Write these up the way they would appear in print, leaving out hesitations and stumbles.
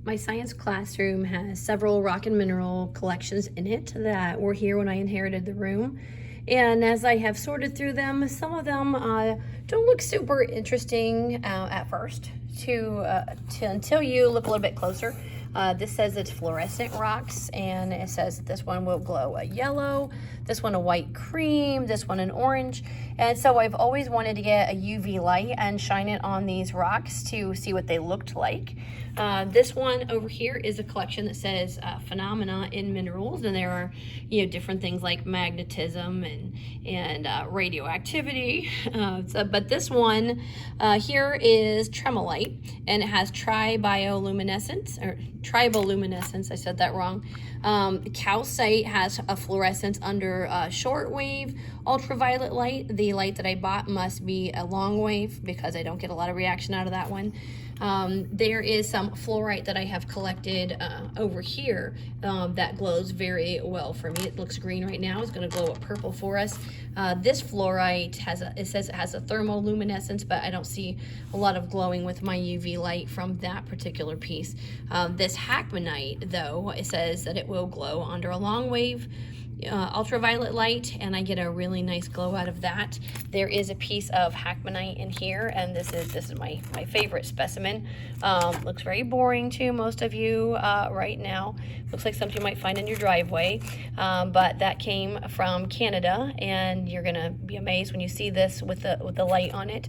My science classroom has several rock and mineral collections in it that were here when I inherited the room. And as I have sorted through them, some of them don't look super interesting at first until you look a little bit closer. This says it's Fluorescent Rocks, and it says this one will glow a yellow, this one a white cream, this one an orange. And so I've always wanted to get a UV light and shine it on these rocks to see what they looked like. This one over here is a collection that says phenomena in minerals, and there are different things like magnetism and radioactivity. But this one here is Tremolite, and it has tribioluminescence, or triboluminescence, I said that wrong. Calcite has a fluorescence under shortwave ultraviolet light. The light that I bought must be a long wave because I don't get a lot of reaction out of that one. There is some fluorite that I have collected over here that glows very well for me. It looks green right now. It's going to glow a purple for us. This fluorite says it has a thermoluminescence, but I don't see a lot of glowing with my UV light from that particular piece. This Hackmanite, though, it says that it will glow under a long wave ultraviolet light, and I get a really nice glow out of that. There is a piece of Hackmanite in here, and this is my favorite specimen. Looks very boring to most of you right now. Looks like something you might find in your driveway, but that came from Canada, and you're gonna be amazed when you see this with the light on it.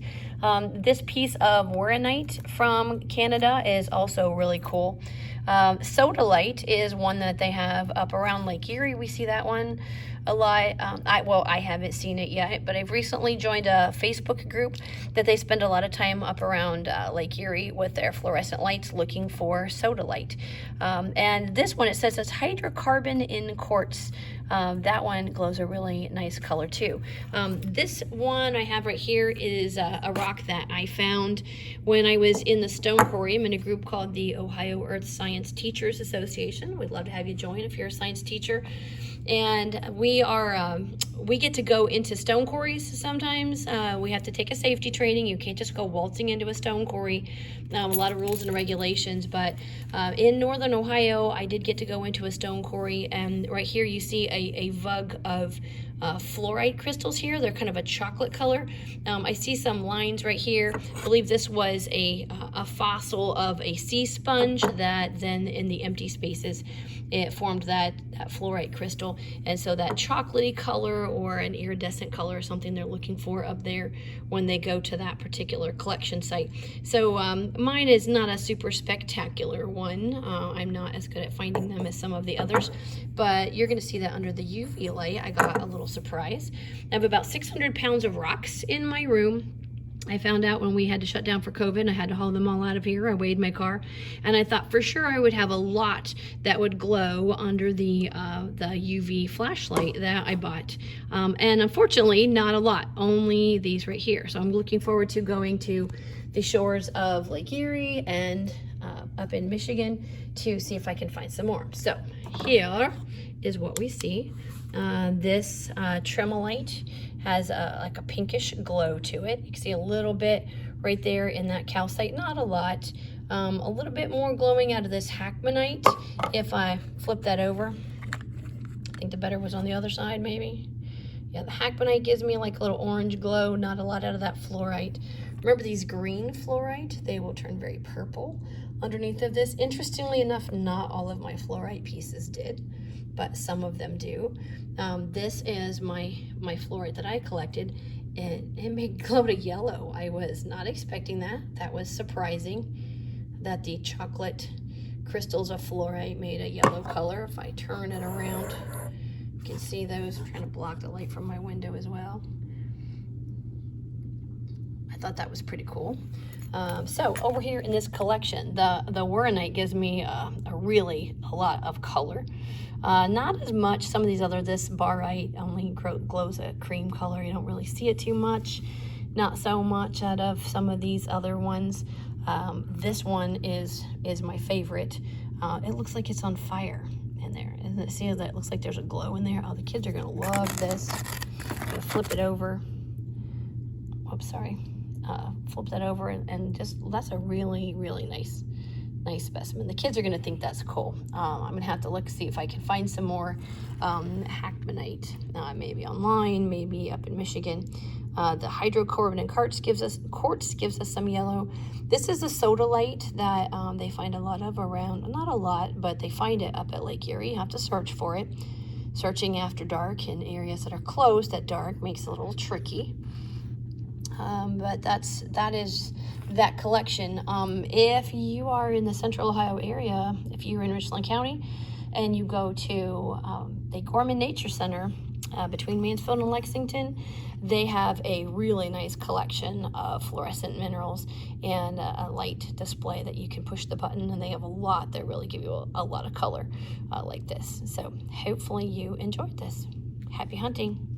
This piece of Wario Knight from Canada is also really cool. Sodalite is one that they have up around Lake Erie. We see that one a lot. I haven't seen it yet, but I've recently joined a Facebook group that they spend a lot of time up around Lake Erie with their fluorescent lights looking for sodalite. And this one, it says it's hydrocarbon in quartz. That one glows a really nice color too. This one I have right here is a rock that I found when I was in the stone quarry. I'm in a group called the Ohio Earth Science Teachers Association. We'd love to have you join if you're a science teacher. And we get to go into stone quarries sometimes. We have to take a safety training. You can't just go waltzing into a stone quarry. A lot of rules and regulations, but in northern Ohio, I did get to go into a stone quarry, and right here you see a vug of fluorite crystals here. They're kind of a chocolate color. I see some lines right here. I believe this was a fossil of a sea sponge that then in the empty spaces it formed that fluorite crystal, and so that chocolatey color or an iridescent color is something they're looking for up there when they go to that particular collection site. So mine is not a super spectacular one. I'm not as good at finding them as some of the others, but you're going to see that under the UV light. I got a little surprise. I have about 600 pounds of rocks in my room. I found out when we had to shut down for COVID and I had to haul them all out of here. I weighed my car, and I thought for sure I would have a lot that would glow under the UV flashlight that I bought. And unfortunately, not a lot, only these right here. So I'm looking forward to going to the shores of Lake Erie and up in Michigan to see if I can find some more. So here is what we see. This Tremolite has like a pinkish glow to it. You can see a little bit right there in that calcite, not a lot. A little bit more glowing out of this Hackmanite. If I flip that over, I think the better was on the other side maybe. Yeah, the Hackmanite gives me like a little orange glow, not a lot out of that fluorite. Remember these green fluorite? They will turn very purple underneath of this. Interestingly enough, not all of my fluorite pieces did, but some of them do. This is my fluorite that I collected, and it made glow to yellow. I was not expecting that. That was surprising that the chocolate crystals of fluorite made a yellow color. If I turn it around, you can see those. I'm trying to block the light from my window as well. I thought that was pretty cool. So over here in this collection, the Wario Knight gives me a lot of color. Not as much. Some of these this barite only glows a cream color. You don't really see it too much. Not so much out of some of these other ones. This one is my favorite. It looks like it's on fire in there. Isn't it? See that? It looks like there's a glow in there. Oh, the kids are gonna love this. I'm gonna flip it over. Oops, sorry. Flip that over and just, that's a really, really nice nice specimen. The kids are going to think that's cool. I'm going to have to look, see if I can find some more Hackmanite, maybe online, maybe up in Michigan. The hydrocarbon quartz gives us some yellow. This is a sodalite that they find a lot of around, not a lot, but they find it up at Lake Erie. You have to search for it. Searching after dark in areas that are closed at dark makes it a little tricky. But that is that collection. If you are in the Central Ohio area, if you're in Richland County, and you go to the Gorman Nature Center between Mansfield and Lexington, they have a really nice collection of fluorescent minerals and a light display that you can push the button, and they have a lot that really give you a lot of color like this. So hopefully you enjoyed this. Happy hunting.